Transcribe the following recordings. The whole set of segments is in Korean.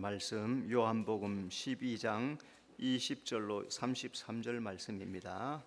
말씀 요한복음 12장 20절로 33절 말씀입니다.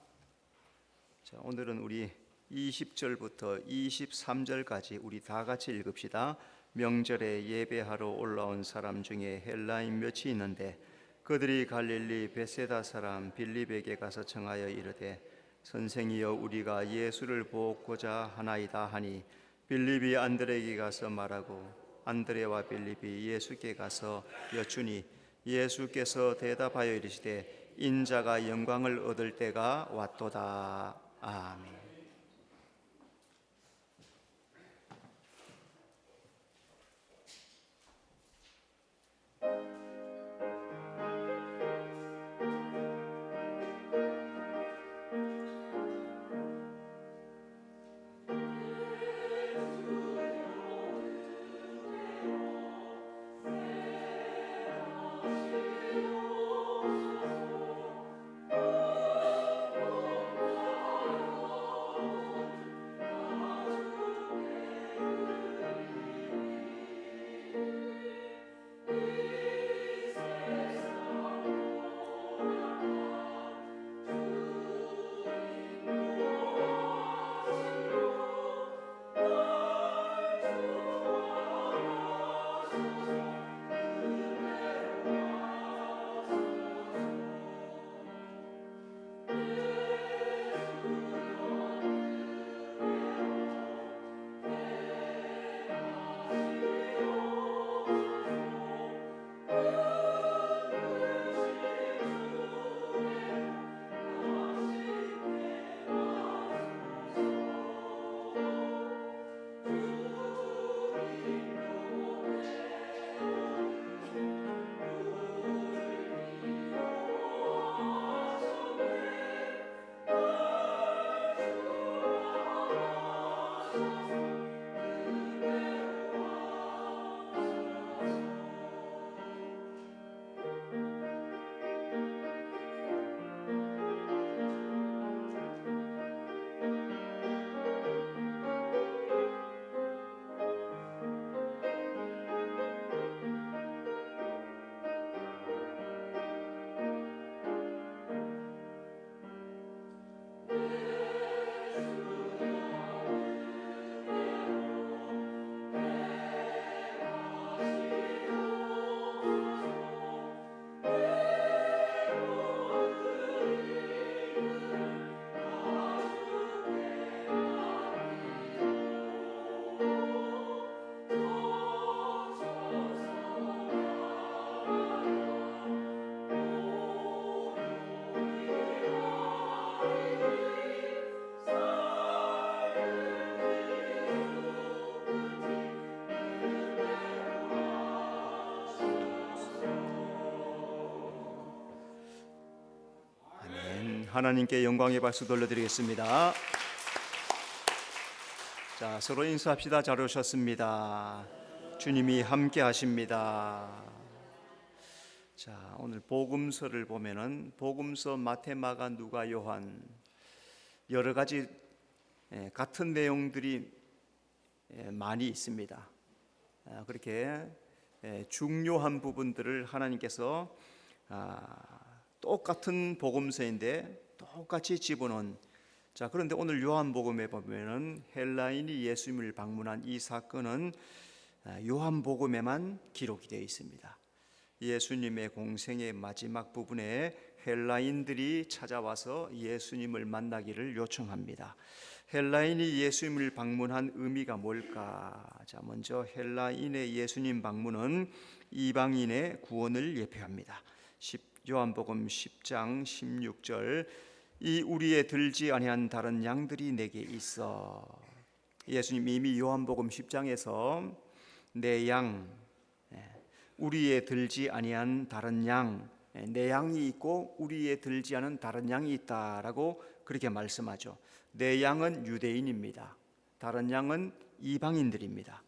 자, 오늘은 우리 20절부터 23절까지 우리 다 같이 읽읍시다. 명절에 예배하러 올라온 사람 중에 헬라인 몇이 있는데 그들이 갈릴리 베세다 사람 빌립에게 가서 청하여 이르되 선생이여 우리가 예수를 보고자 하나이다 하니 빌립이 안드레에게 가서 말하고 안드레와 빌립이 예수께 가서 여쭈니 예수께서 대답하여 이르시되 인자가 영광을 얻을 때가 왔도다. 아멘. 하나님께 영광의 박수 돌려드리겠습니다. 자, 서로 인사합시다. 잘 오셨습니다. 주님이 함께 하십니다. 자, 오늘 복음서를 보면은 복음서 마태, 마가, 누가, 요한 여러 가지 같은 내용들이 많이 있습니다. 그렇게 중요한 부분들을 하나님께서 똑같은 복음서인데 똑같이 집어넣은. 자, 그런데 오늘 요한복음에 보면은 헬라인이 예수님을 방문한 이 사건은 요한복음에만 기록이 되어 있습니다. 예수님의 공생의 마지막 부분에 헬라인들이 찾아와서 예수님을 만나기를 요청합니다. 헬라인이 예수님을 방문한 의미가 뭘까? 자, 먼저 헬라인의 예수님 방문은 이방인의 구원을 예표합니다. 요한복음 10장 16절 이 우리의 들지 아니한 다른 양들이 내게 있어. 예수님 이미 요한복음 10장에서 내 양, 우리의 들지 아니한 다른 양, 내 양이 있고 우리의 들지 않은 다른 양이 있다라고 그렇게 말씀하죠. 내 양은 유대인입니다. 다른 양은 이방인들입니다.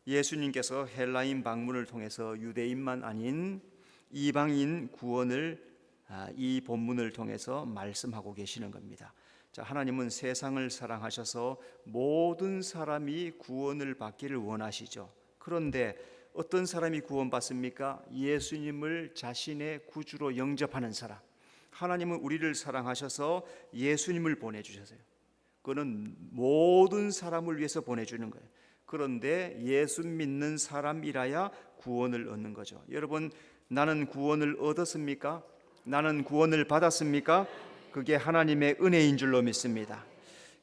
예수님께서 헬라인 방문을 통해서 유대인만 아닌 이방인 구원을 이 본문을 통해서 말씀하고 계시는 겁니다. 자, 하나님은 세상을 사랑하셔서 모든 사람이 구원을 받기를 원하시죠. 그런데 어떤 사람이 구원받습니까? 예수님을 자신의 구주로 영접하는 사람. 하나님은 우리를 사랑하셔서 예수님을 보내주셨어요. 그는 모든 사람을 위해서 보내주는 거예요. 그런데 예수 믿는 사람이라야 구원을 얻는 거죠. 여러분, 나는 구원을 얻었습니까? 나는 구원을 받았습니까? 그게 하나님의 은혜인 줄로 믿습니다.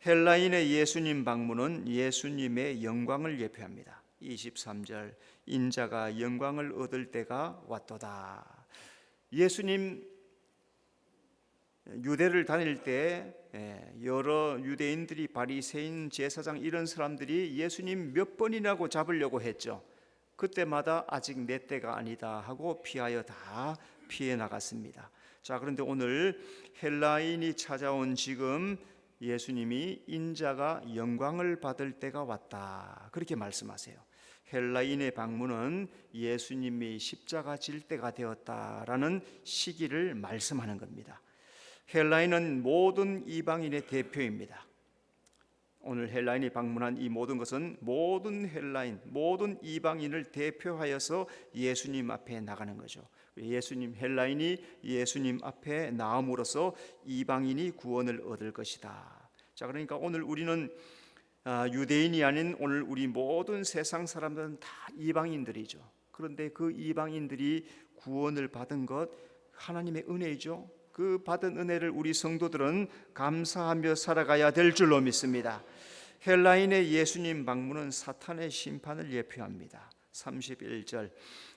헬라인의 예수님 방문은 예수님의 영광을 예표합니다. 23절, 인자가 영광을 얻을 때가 왔도다. 예수님 유대를 다닐 때 여러 유대인들이, 바리새인, 제사장 이런 사람들이 예수님 몇 번이라고 잡으려고 했죠. 그때마다 아직 내 때가 아니다 하고 피하여 다 피해 나갔습니다. 자, 그런데 오늘 헬라인이 찾아온 지금 예수님이 인자가 영광을 받을 때가 왔다, 그렇게 말씀하세요. 헬라인의 방문은 예수님이 십자가 질 때가 되었다라는 시기를 말씀하는 겁니다. 헬라인은 모든 이방인의 대표입니다. 오늘 헬라인이 방문한 이 모든 것은 모든 헬라인, 모든 이방인을 대표하여서 예수님 앞에 나가는 거죠. 예수님, 헬라인이 예수님 앞에 나옴으로써 이방인이 구원을 얻을 것이다. 자, 그러니까 오늘 우리는 유대인이 아닌 오늘 우리 모든 세상 사람들은 다 이방인들이죠. 그런데 그 이방인들이 구원을 받은 것 하나님의 은혜이죠. 그 받은 은혜를 우리 성도들은 감사하며 살아가야 될 줄로 믿습니다. 헬라인의 예수님 방문은 사탄의 심판을 예표합니다. 31절,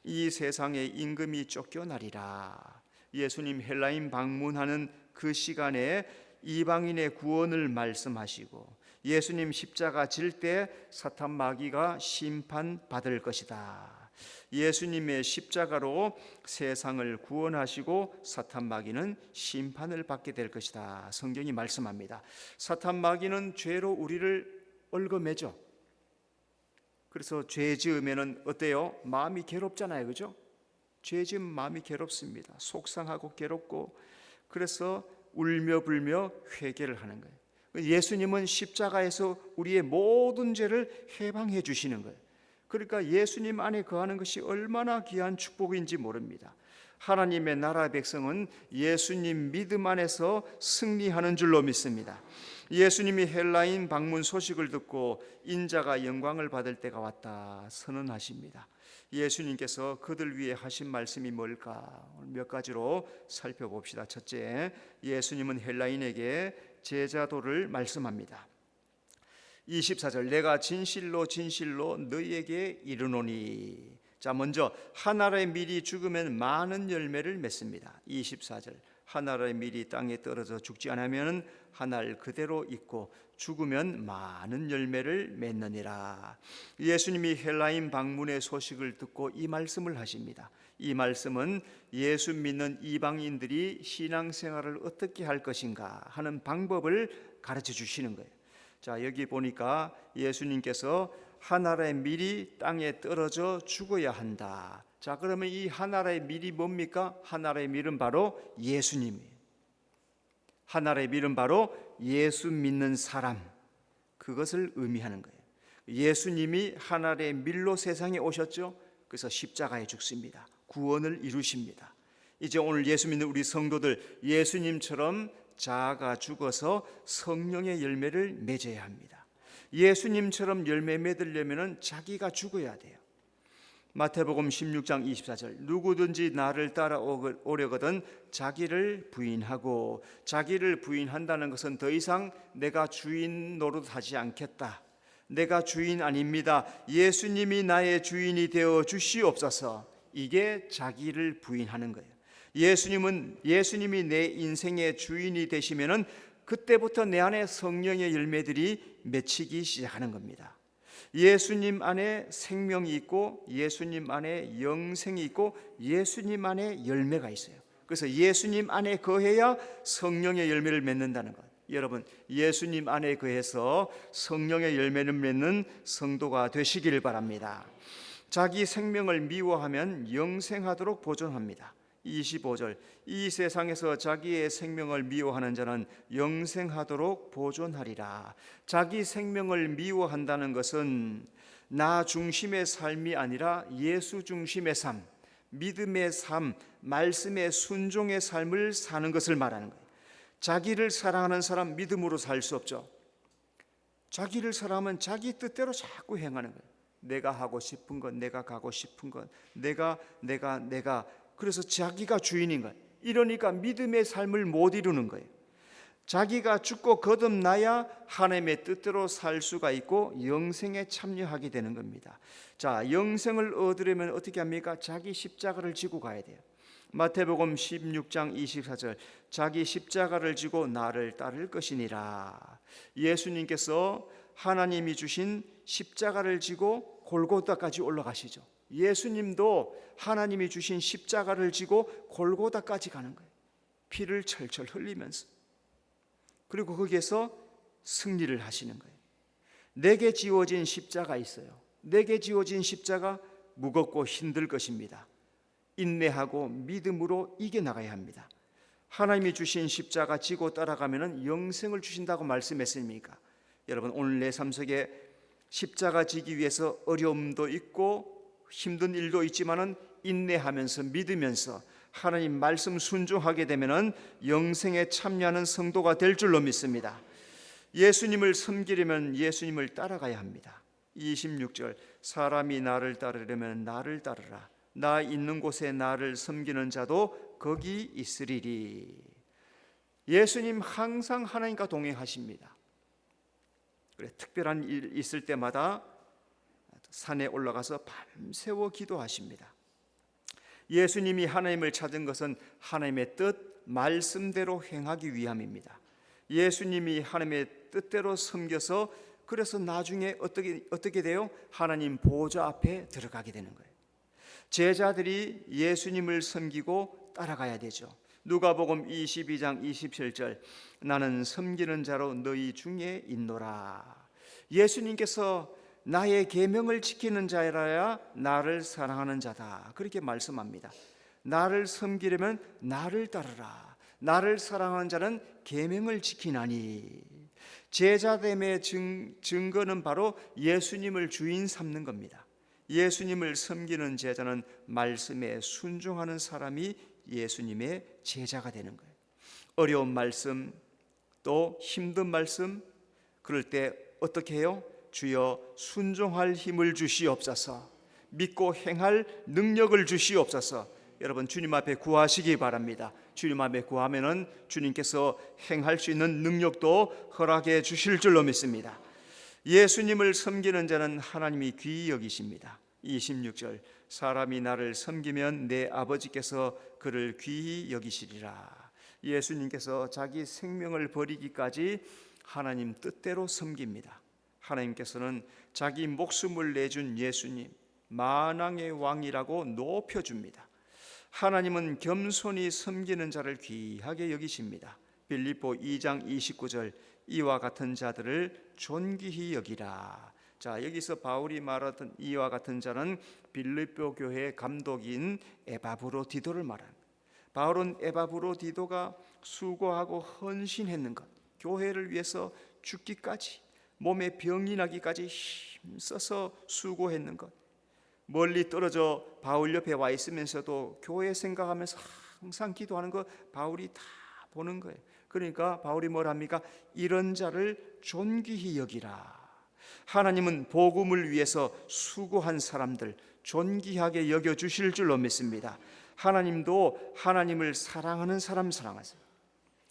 이 세상에 임금이 쫓겨나리라. 예수님 헬라인 방문하는 그 시간에 이방인의 구원을 말씀하시고 예수님 십자가 질 때 사탄 마귀가 심판받을 것이다. 예수님의 십자가로 세상을 구원하시고 사탄 마귀는 심판을 받게 될 것이다. 성경이 말씀합니다. 사탄 마귀는 죄로 우리를 얽어매죠. 그래서 죄 지으면은 어때요? 마음이 괴롭잖아요, 그죠? 죄 지으면 마음이 괴롭습니다. 속상하고 괴롭고, 그래서 울며 불며 회개를 하는 거예요. 예수님은 십자가에서 우리의 모든 죄를 해방해 주시는 거예요. 그러니까 예수님 안에 거하는 것이 얼마나 귀한 축복인지 모릅니다. 하나님의 나라 백성은 예수님 믿음 안에서 승리하는 줄로 믿습니다. 예수님이 헬라인 방문 소식을 듣고 인자가 영광을 받을 때가 왔다 선언하십니다. 예수님께서 그들 위해 하신 말씀이 뭘까? 몇 가지로 살펴봅시다. 첫째, 예수님은 헬라인에게 제자도를 말씀합니다. 24절, 내가 진실로 진실로 너희에게 이르노니. 자, 먼저 한 알의 밀이 죽으면 많은 열매를 맺습니다. 24절, 한 알의 밀이 땅에 떨어져 죽지 않으면 한 알 그대로 있고 죽으면 많은 열매를 맺느니라. 예수님이 헬라인 방문의 소식을 듣고 이 말씀을 하십니다. 이 말씀은 예수 믿는 이방인들이 신앙생활을 어떻게 할 것인가 하는 방법을 가르쳐 주시는 거예요. 자, 여기 보니까 예수님께서 한 알의 밀이 땅에 떨어져 죽어야 한다. 자, 그러면 이 한 알의 밀이 뭡니까? 한 알의 밀은 바로 예수님이에요. 한 알의 밀은 바로 예수 믿는 사람, 그것을 의미하는 거예요. 예수님이 한 알의 밀로 세상에 오셨죠. 그래서 십자가에 죽습니다. 구원을 이루십니다. 이제 오늘 예수 믿는 우리 성도들, 예수님처럼 자아가 죽어서 성령의 열매를 맺어야 합니다. 예수님처럼 열매 맺으려면 자기가 죽어야 돼요. 마태복음 16장 24절, 누구든지 나를 따라오려거든 자기를 부인하고, 자기를 부인한다는 것은 더 이상 내가 주인 노릇하지 않겠다, 내가 주인 아닙니다, 예수님이 나의 주인이 되어 주시옵소서, 이게 자기를 부인하는 거예요. 예수님이 내 인생의 주인이 되시면은 그때부터 내 안에 성령의 열매들이 맺히기 시작하는 겁니다. 예수님 안에 생명이 있고 예수님 안에 영생이 있고 예수님 안에 열매가 있어요. 그래서 예수님 안에 거해야 성령의 열매를 맺는다는 것. 여러분, 예수님 안에 거해서 성령의 열매를 맺는 성도가 되시기를 바랍니다. 자기 생명을 미워하면 영생하도록 보존합니다. 25절, 이 세상에서 자기의 생명을 미워하는 자는 영생하도록 보존하리라. 자기 생명을 미워한다는 것은 나 중심의 삶이 아니라 예수 중심의 삶, 믿음의 삶, 말씀의 순종의 삶을 사는 것을 말하는 거예요. 자기를 사랑하는 사람 믿음으로 살 수 없죠. 자기를 사랑하면 자기 뜻대로 자꾸 행하는 거예요. 내가 하고 싶은 것, 내가 가고 싶은 것, 내가 그래서 자기가 주인인 거예요. 이러니까 믿음의 삶을 못 이루는 거예요. 자기가 죽고 거듭나야 하나님의 뜻대로 살 수가 있고 영생에 참여하게 되는 겁니다. 자, 영생을 얻으려면 어떻게 합니까? 자기 십자가를 지고 가야 돼요. 마태복음 16장 24절, 자기 십자가를 지고 나를 따를 것이니라. 예수님께서 하나님이 주신 십자가를 지고 골고다까지 올라가시죠. 예수님도 하나님이 주신 십자가를 지고 골고다까지 가는 거예요. 피를 철철 흘리면서. 그리고 거기에서 승리를 하시는 거예요. 내게 지워진 십자가 있어요. 내게 지워진 십자가 무겁고 힘들 것입니다. 인내하고 믿음으로 이겨나가야 합니다. 하나님이 주신 십자가 지고 따라가면 영생을 주신다고 말씀했으니까 여러분, 오늘 내 삶 속에 십자가 지기 위해서 어려움도 있고 힘든 일도 있지만은 인내하면서 믿으면서 하나님 말씀 순종하게 되면은 영생에 참여하는 성도가 될 줄로 믿습니다. 예수님을 섬기려면 예수님을 따라가야 합니다. 26절, 사람이 나를 따르려면 나를 따르라. 나 있는 곳에 나를 섬기는 자도 거기 있으리리. 예수님 항상 하나님과 동행하십니다. 그래, 특별한 일 있을 때마다 산에 올라가서 밤새워 기도하십니다. 예수님이 하나님을 찾은 것은 하나님의 뜻, 말씀대로 행하기 위함입니다. 예수님이 하나님의 뜻대로 섬겨서 그래서 나중에 어떻게 돼요? 하나님 보좌 앞에 들어가게 되는 거예요. 제자들이 예수님을 섬기고 따라가야 되죠. 누가복음 22장 27절, 나는 섬기는 자로 너희 중에 있노라. 예수님께서 나의 계명을 지키는 자라야 나를 사랑하는 자다, 그렇게 말씀합니다. 나를 섬기려면 나를 따르라. 나를 사랑하는 자는 계명을 지키나니. 제자됨의 증거는 바로 예수님을 주인 삼는 겁니다. 예수님을 섬기는 제자는 말씀에 순종하는 사람이 예수님의 제자가 되는 거예요. 어려운 말씀, 또 힘든 말씀, 그럴 때 어떻게 해요? 주여 순종할 힘을 주시옵소서, 믿고 행할 능력을 주시옵소서. 여러분, 주님 앞에 구하시기 바랍니다. 주님 앞에 구하면은 주님께서 행할 수 있는 능력도 허락해 주실 줄로 믿습니다. 예수님을 섬기는 자는 하나님이 귀히 여기십니다. 26절, 사람이 나를 섬기면 내 아버지께서 그를 귀히 여기시리라. 예수님께서 자기 생명을 버리기까지 하나님 뜻대로 섬깁니다. 하나님께서는 자기 목숨을 내준 예수님, 만왕의 왕이라고 높여줍니다. 하나님은 겸손히 섬기는 자를 귀하게 여기십니다. 빌립보 2장 29절, 이와 같은 자들을 존귀히 여기라. 자, 여기서 바울이 말하던 이와 같은 자는 빌립보 교회의 감독인 에바브로디도를 말합니다. 바울은 에바브로디도가 수고하고 헌신했는 것, 교회를 위해서 죽기까지, 몸에 병이 나기까지 힘써서 수고했는 것, 멀리 떨어져 바울 옆에 와 있으면서도 교회 생각하면서 항상 기도하는 것 바울이 다 보는 거예요. 그러니까 바울이 뭘 합니까? 이런 자를 존귀히 여기라. 하나님은 복음을 위해서 수고한 사람들 존귀하게 여겨주실 줄로 믿습니다. 하나님도 하나님을 사랑하는 사람 사랑하세요.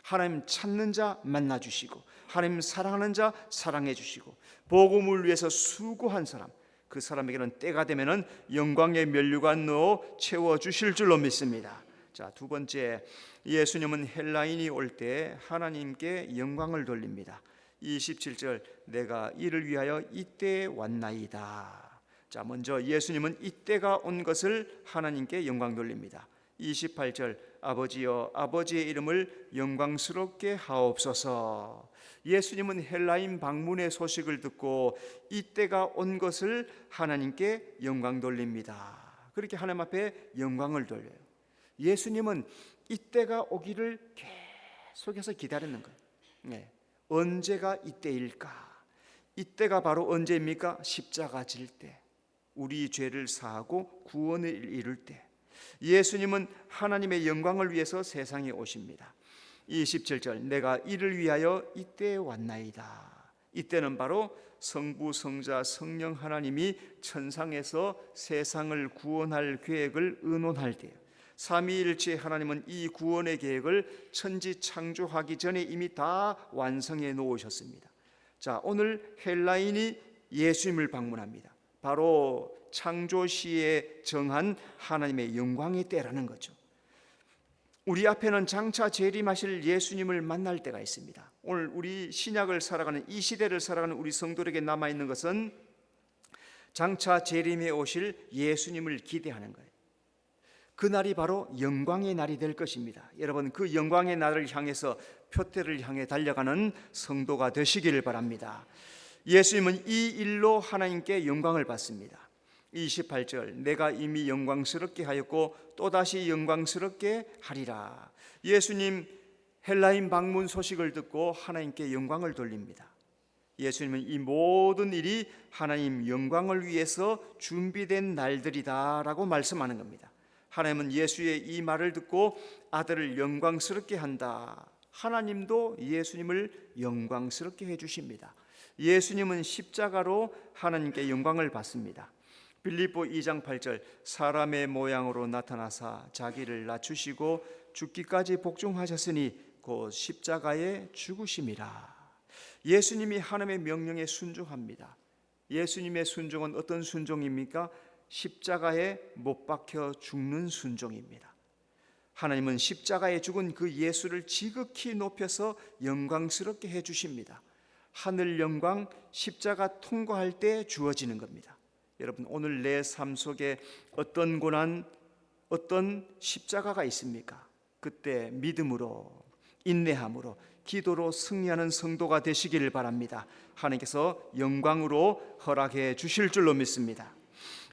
하나님 찾는 자 만나주시고, 하나님 사랑하는 자 사랑해 주시고, 복음을 위해서 수고한 사람, 그 사람에게는 때가 되면은 영광의 면류관 넣어 채워주실 줄로 믿습니다. 자, 두 번째, 예수님은 헬라인이 올 때 하나님께 영광을 돌립니다. 27절, 내가 이를 위하여 이때에 왔나이다. 자, 먼저 예수님은 이때가 온 것을 하나님께 영광 돌립니다. 28절, 아버지여 아버지의 이름을 영광스럽게 하옵소서. 예수님은 헬라인 방문의 소식을 듣고 이때가 온 것을 하나님께 영광 돌립니다. 그렇게 하나님 앞에 영광을 돌려요. 예수님은 이때가 오기를 계속해서 기다리는 거예요. 언제가 이때일까? 이때가 바로 언제입니까? 십자가 질 때, 우리 죄를 사하고 구원을 이룰 때, 예수님은 하나님의 영광을 위해서 세상에 오십니다. 27절, 내가 이를 위하여 이때에 왔나이다. 이때는 바로 성부, 성자, 성령 하나님이 천상에서 세상을 구원할 계획을 의논할 때예요. 삼위일체 하나님은 이 구원의 계획을 천지 창조하기 전에 이미 다 완성해 놓으셨습니다. 자, 오늘 헬라인이 예수님을 방문합니다. 바로 창조 시에 정한 하나님의 영광의 때라는 거죠. 우리 앞에는 장차 재림하실 예수님을 만날 때가 있습니다. 오늘 우리 신약을 살아가는, 이 시대를 살아가는 우리 성도들에게 남아있는 것은 장차 재림해 오실 예수님을 기대하는 거예요. 그날이 바로 영광의 날이 될 것입니다. 여러분, 그 영광의 날을 향해서 표대를 향해 달려가는 성도가 되시기를 바랍니다. 예수님은 이 일로 하나님께 영광을 받습니다. 28절, 내가 이미 영광스럽게 하였고 또다시 영광스럽게 하리라. 예수님 헬라인 방문 소식을 듣고 하나님께 영광을 돌립니다. 예수님은 이 모든 일이 하나님 영광을 위해서 준비된 날들이다라고 말씀하는 겁니다. 하나님은 예수의 이 말을 듣고 아들을 영광스럽게 한다. 하나님도 예수님을 영광스럽게 해주십니다. 예수님은 십자가로 하나님께 영광을 받습니다. 빌립보 2장 8절, 사람의 모양으로 나타나사 자기를 낮추시고 죽기까지 복종하셨으니 곧 십자가에 죽으심이라. 예수님이 하나님의 명령에 순종합니다. 예수님의 순종은 어떤 순종입니까? 십자가에 못 박혀 죽는 순종입니다. 하나님은 십자가에 죽은 그 예수를 지극히 높여서 영광스럽게 해주십니다. 하늘 영광, 십자가 통과할 때 주어지는 겁니다. 여러분, 오늘 내 삶 속에 어떤 고난, 어떤 십자가가 있습니까? 그때 믿음으로, 인내함으로, 기도로 승리하는 성도가 되시기를 바랍니다. 하나님께서 영광으로 허락해 주실 줄로 믿습니다.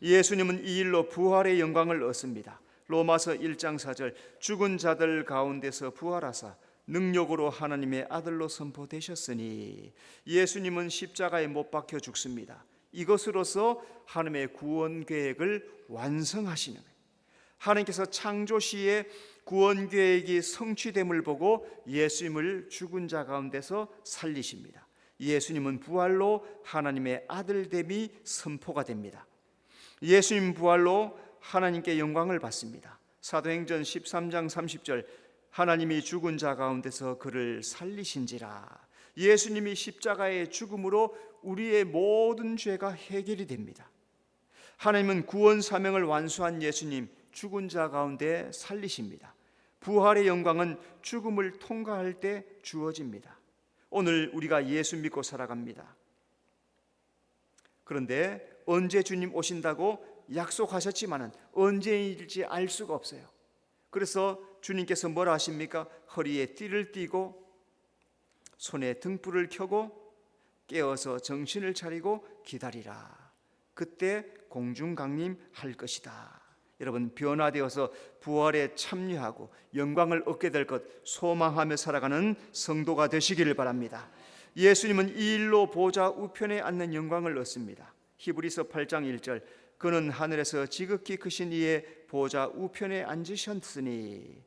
예수님은 이 일로 부활의 영광을 얻습니다. 로마서 1장 4절, 죽은 자들 가운데서 부활하사 능력으로 하나님의 아들로 선포되셨으니, 예수님은 십자가에 못 박혀 죽습니다. 이것으로서 하나님의 구원 계획을 완성하시는 거예요. 하나님께서 창조 시에 구원 계획이 성취됨을 보고 예수님을 죽은 자 가운데서 살리십니다. 예수님은 부활로 하나님의 아들됨이 선포가 됩니다. 예수님 부활로 하나님께 영광을 받습니다. 사도행전 13장 30절, 하나님이 죽은 자 가운데서 그를 살리신지라. 예수님이 십자가의 죽음으로 우리의 모든 죄가 해결이 됩니다. 하나님은 구원 사명을 완수한 예수님, 죽은 자 가운데 살리십니다. 부활의 영광은 죽음을 통과할 때 주어집니다. 오늘 우리가 예수 믿고 살아갑니다. 그런데 언제 주님 오신다고 약속하셨지만은 언제일지 알 수가 없어요. 그래서 주님께서 뭐라 하십니까? 허리에 띠를 띠고 손에 등불을 켜고 깨어서 정신을 차리고 기다리라. 그때 공중강림할 것이다. 여러분, 변화되어서 부활에 참여하고 영광을 얻게 될 것 소망하며 살아가는 성도가 되시기를 바랍니다. 예수님은 이 일로 보좌 우편에 앉는 영광을 얻습니다. 히브리서 8장 1절, 그는 하늘에서 지극히 크신 이의 보좌 우편에 앉으셨으니,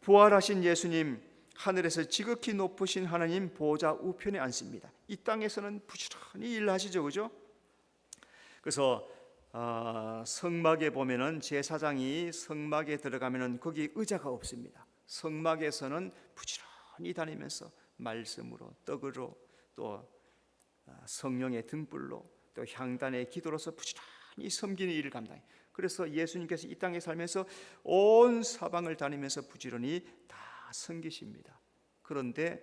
부활하신 예수님, 하늘에서 지극히 높으신 하나님 보좌 우편에 앉습니다. 이 땅에서는 부지런히 일하시죠, 그죠? 그래서 성막에 보면은 제사장이 성막에 들어가면은 거기 의자가 없습니다. 성막에서는 부지런히 다니면서 말씀으로, 떡으로, 또 성령의 등불로, 또 향단의 기도로서 부지런히 섬기는 일을 감당해요. 그래서 예수님께서 이 땅에 살면서 온 사방을 다니면서 부지런히 다 섬기십니다. 그런데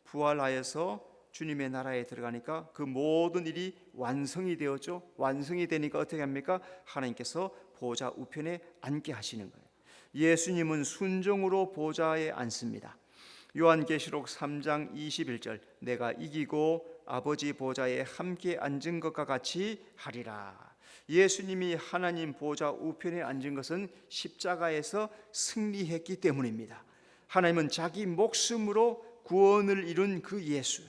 부활하여서 주님의 나라에 들어가니까 그 모든 일이 완성이 되었죠. 완성이 되니까 어떻게 합니까? 하나님께서 보좌 우편에 앉게 하시는 거예요. 예수님은 순종으로 보좌에 앉습니다. 요한계시록 3장 21절, 내가 이기고 아버지 보좌에 함께 앉은 것과 같이 하리라. 예수님이 하나님 보좌 우편에 앉은 것은 십자가에서 승리했기 때문입니다. 하나님은 자기 목숨으로 구원을 이룬 그 예수,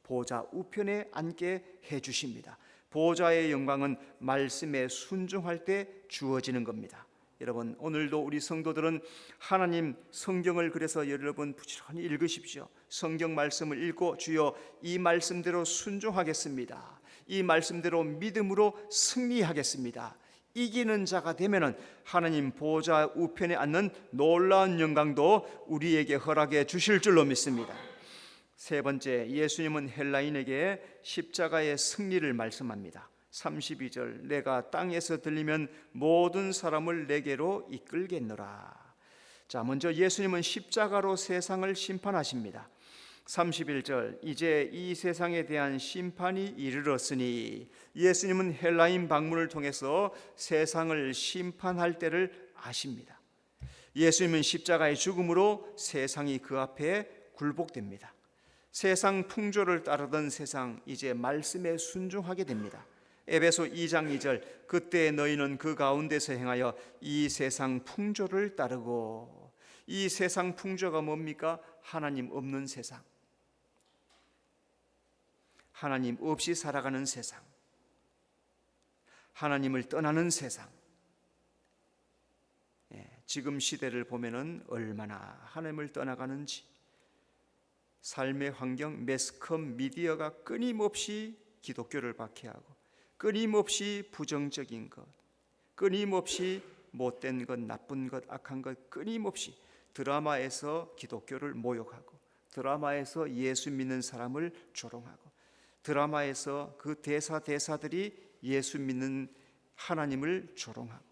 보좌 우편에 앉게 해주십니다. 보좌의 영광은 말씀에 순종할 때 주어지는 겁니다. 여러분, 오늘도 우리 성도들은 하나님 성경을 그래서 여러분 부지런히 읽으십시오. 성경 말씀을 읽고 주여 이 말씀대로 순종하겠습니다. 이 말씀대로 믿음으로 승리하겠습니다. 이기는 자가 되면은 하나님 보좌 우편에 앉는 놀라운 영광도 우리에게 허락해 주실 줄로 믿습니다. 세 번째, 예수님은 헬라인에게 십자가의 승리를 말씀합니다. 32절, 내가 땅에서 들리면 모든 사람을 내게로 이끌겠노라. 자, 먼저 예수님은 십자가로 세상을 심판하십니다. 31절, 이제 이 세상에 대한 심판이 이르렀으니, 예수님은 헬라인 방문을 통해서 세상을 심판할 때를 아십니다. 예수님은 십자가의 죽음으로 세상이 그 앞에 굴복됩니다. 세상 풍조를 따르던 세상, 이제 말씀에 순종하게 됩니다. 에베소 2장 2절, 그때 너희는 그 가운데서 행하여 이 세상 풍조를 따르고. 이 세상 풍조가 뭡니까? 하나님 없는 세상, 하나님 없이 살아가는 세상, 하나님을 떠나는 세상. 지금 시대를 보면은 얼마나 하나님을 떠나가는지, 삶의 환경, 매스컴, 미디어가 끊임없이 기독교를 박해하고, 끊임없이 부정적인 것, 끊임없이 못된 것, 나쁜 것, 악한 것, 끊임없이 드라마에서 기독교를 모욕하고, 드라마에서 예수 믿는 사람을 조롱하고, 드라마에서 그 대사들이 예수 믿는 하나님을 조롱하고,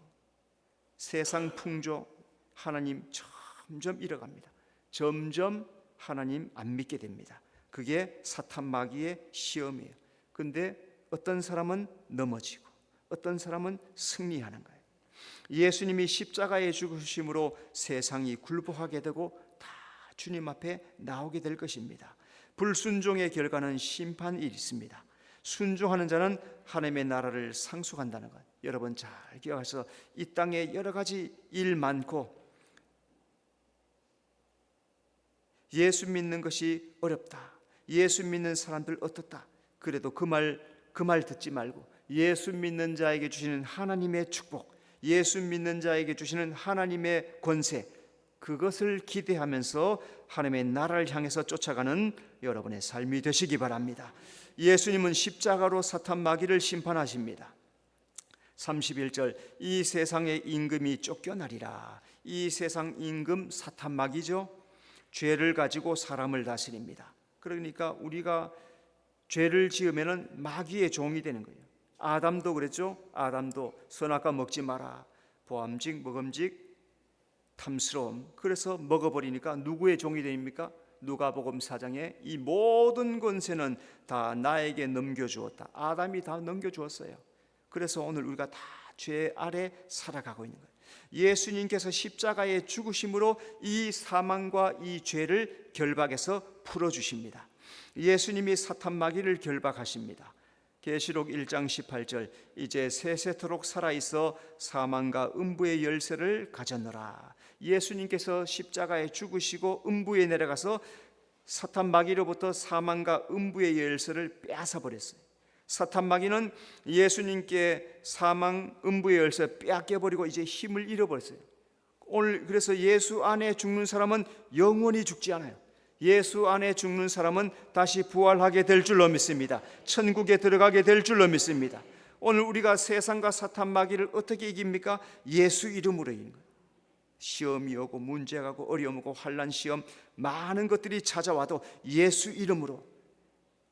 세상 풍조, 하나님 점점 잃어갑니다. 점점 하나님 안 믿게 됩니다. 그게 사탄 마귀의 시험이에요. 근데 어떤 사람은 넘어지고 어떤 사람은 승리하는 거예요. 예수님이 십자가에 죽으심으로 세상이 굴복하게 되고 다 주님 앞에 나오게 될 것입니다. 불순종의 결과는 심판이 있습니다. 순종하는 자는 하나님의 나라를 상속한다는 것, 여러분 잘 기억하셔서, 이 땅에 여러 가지 일 많고 예수 믿는 것이 어렵다, 예수 믿는 사람들 어떻다, 그래도 그 말 듣지 말고 예수 믿는 자에게 주시는 하나님의 축복, 예수 믿는 자에게 주시는 하나님의 권세, 그것을 기대하면서 하나님의 나라를 향해서 쫓아가는 여러분의 삶이 되시기 바랍니다. 예수님은 십자가로 사탄 마귀를 심판하십니다. 31절, 이 세상의 임금이 쫓겨나리라. 이 세상 임금 사탄 마귀죠. 죄를 가지고 사람을 다스립니다. 그러니까 우리가 죄를 지으면 마귀의 종이 되는 거예요. 아담도 그랬죠. 아담도 선악과 먹지 마라, 보암직, 먹음직, 탐스러움, 그래서 먹어버리니까 누구의 종이 됩니까? 누가복음 4장에 이 모든 권세는 다 나에게 넘겨주었다. 아담이 다 넘겨주었어요. 그래서 오늘 우리가 다 죄 아래 살아가고 있는 거예요. 예수님께서 십자가의 죽으심으로 이 사망과 이 죄를 결박해서 풀어주십니다. 예수님이 사탄 마귀를 결박하십니다. 계시록 1장 18절, 이제 세세토록 살아있어 사망과 음부의 열쇠를 가졌노라. 예수님께서 십자가에 죽으시고 음부에 내려가서 사탄 마귀로부터 사망과 음부의 열쇠를 빼앗아 버렸어요. 사탄 마귀는 예수님께 사망, 음부의 열쇠 빼앗겨버리고 이제 힘을 잃어버렸어요. 오늘 그래서 예수 안에 죽는 사람은 영원히 죽지 않아요. 예수 안에 죽는 사람은 다시 부활하게 될 줄로 믿습니다. 천국에 들어가게 될 줄로 믿습니다. 오늘 우리가 세상과 사탄 마귀를 어떻게 이깁니까? 예수 이름으로 이기는 거예요. 시험이 오고 문제가 오고 어려움 오고 환난 시험 많은 것들이 찾아와도 예수 이름으로,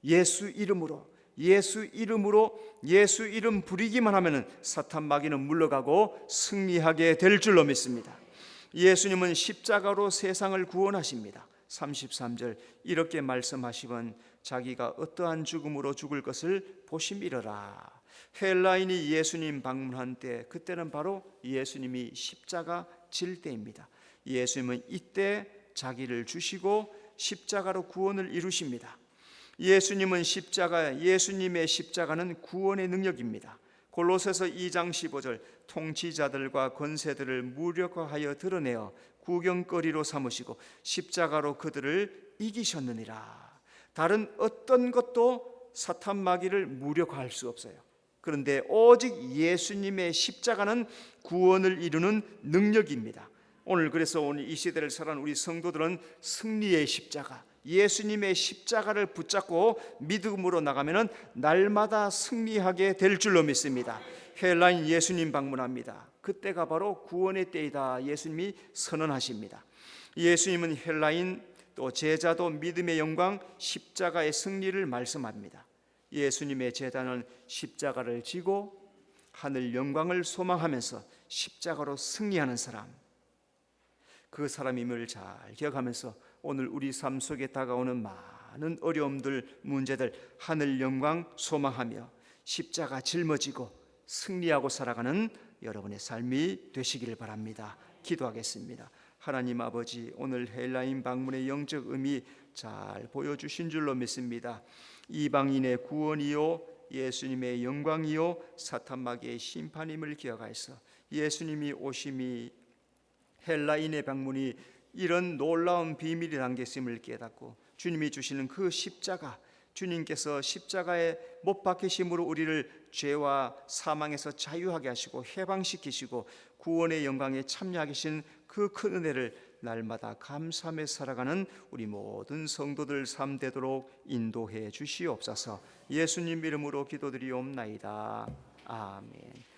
예수 이름으로, 예수 이름으로, 예수 이름 부리기만 하면 사탄 마귀는 물러가고 승리하게 될 줄로 믿습니다. 예수님은 십자가로 세상을 구원하십니다. 33절, 이렇게 말씀하시건 자기가 어떠한 죽음으로 죽을 것을 보심이러라. 헬라인이 예수님 방문한 때, 그때는 바로 예수님이 십자가 질 때입니다. 예수님은 이때 자기를 주시고 십자가로 구원을 이루십니다. 예수님은 예수님의 십자가는 구원의 능력입니다. 골로새서 2장 15절, 통치자들과 권세들을 무력화하여 드러내어 구경거리로 삼으시고 십자가로 그들을 이기셨느니라. 다른 어떤 것도 사탄 마귀를 무력화할 수 없어요. 그런데 오직 예수님의 십자가는 구원을 이루는 능력입니다. 오늘 그래서 오늘 이 시대를 살아가는 우리 성도들은 승리의 십자가, 예수님의 십자가를 붙잡고 믿음으로 나가면 날마다 승리하게 될 줄로 믿습니다. 헬라인 예수님 방문합니다. 그때가 바로 구원의 때이다 예수님이 선언하십니다. 예수님은 헬라인 또 제자도 믿음의 영광 십자가의 승리를 말씀합니다. 예수님의 제자는 십자가를 지고 하늘 영광을 소망하면서 십자가로 승리하는 사람, 그 사람임을 잘 기억하면서 오늘 우리 삶 속에 다가오는 많은 어려움들, 문제들 하늘 영광 소망하며 십자가 짊어지고 승리하고 살아가는 여러분의 삶이 되시기를 바랍니다. 기도하겠습니다. 하나님 아버지, 오늘 헬라인 방문의 영적 의미 잘 보여주신 줄로 믿습니다. 이방인의 구원이요 예수님의 영광이요 사탄 마귀의 심판임을 기억하여서 예수님이 오심이 헬라인의 방문이 이런 놀라운 비밀이 담겼음을 깨닫고 주님이 주시는 그 십자가, 주님께서 십자가에 못 박히심으로 우리를 죄와 사망에서 자유하게 하시고 해방시키시고 구원의 영광에 참여하게 하신 그 큰 은혜를 날마다 감사하며 살아가는 우리 모든 성도들 삶 되도록 인도해 주시옵소서. 예수님 이름으로 기도드리옵나이다. 아멘.